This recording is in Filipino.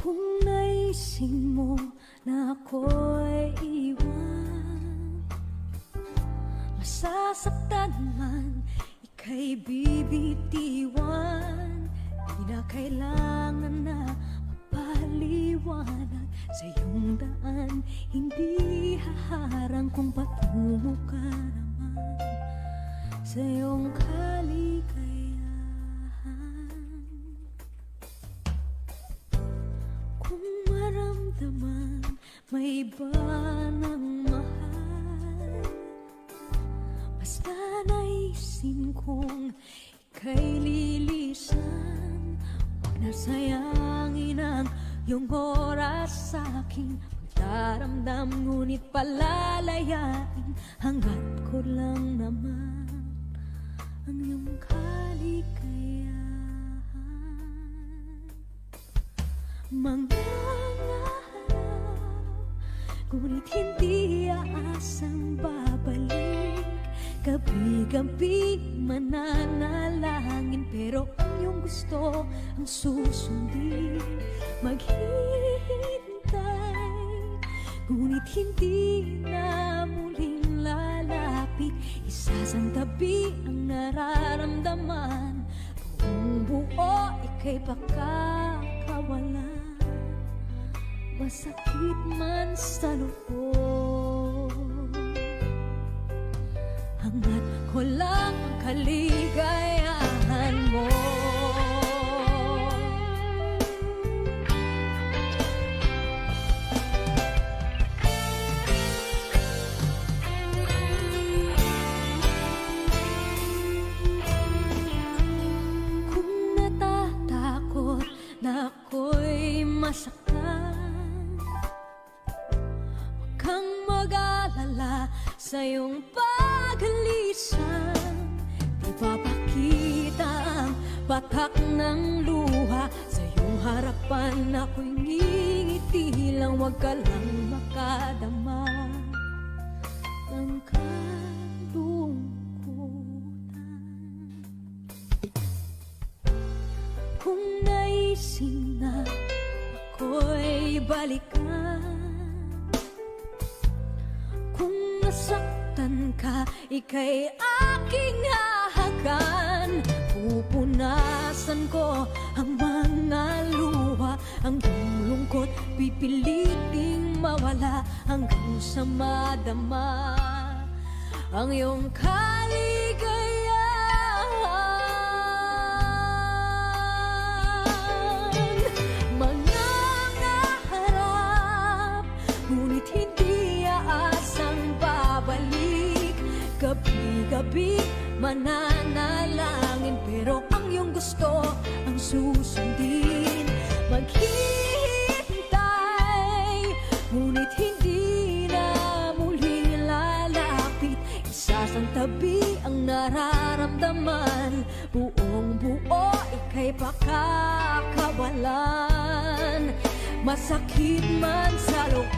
Kung naisin mo na ako'y iwan, masasaktan man, ika'y bibitiwan. Di na kailangan na mapaliwanag, sa iyong daan hindi haharang kung patungo ka naman sa iyong kaligayahan. Kung maramdaman may iba ng mahal, basta naisin kong ika'y lilisan, huwag na sayangin ang iyong oras sa'kin. Magdaramdam ngunit palalayain, hanggat ko lang naman ang iyong kaligayahan. Mangangarap, ngunit hindi aasang babalik. Gabi-gabi mananalangin, pero ang iyong gusto ang susundin. Maghihintay, ngunit hindi na muling lalapit. Isasantabi ang nararamdaman, buong buo ika'y pakakawalan. Masakit man sa loob, hanggat ko lang ang kaligayahan mo. Kung natatakot na ako'y masaktan, huwag kang mag-alala sa iyong paghalisan. Di papakita ang patak ng luha, sa iyong harapan ako'y ngingiti lang. Huwag ka lang makadama ng kalungkutan. Kung naisin na ako'y balikan, kung nasaktan ka, ika'y aking hahagan. Pupunasan ko ang mga luha, ang iyong lungkot pipiliting mawala, hanggang sa madama ang iyong kaligayahan. Mangangarap, ngunit hindi aasang babalik. Gabi-gabi mananalangin, pero ang iyong gusto ang susundin. Maghihintay, ngunit hindi na muling lalapit. Isasantabi ang nararamdaman, buong buo ika'y pakakawalan. Masakit man sa loob,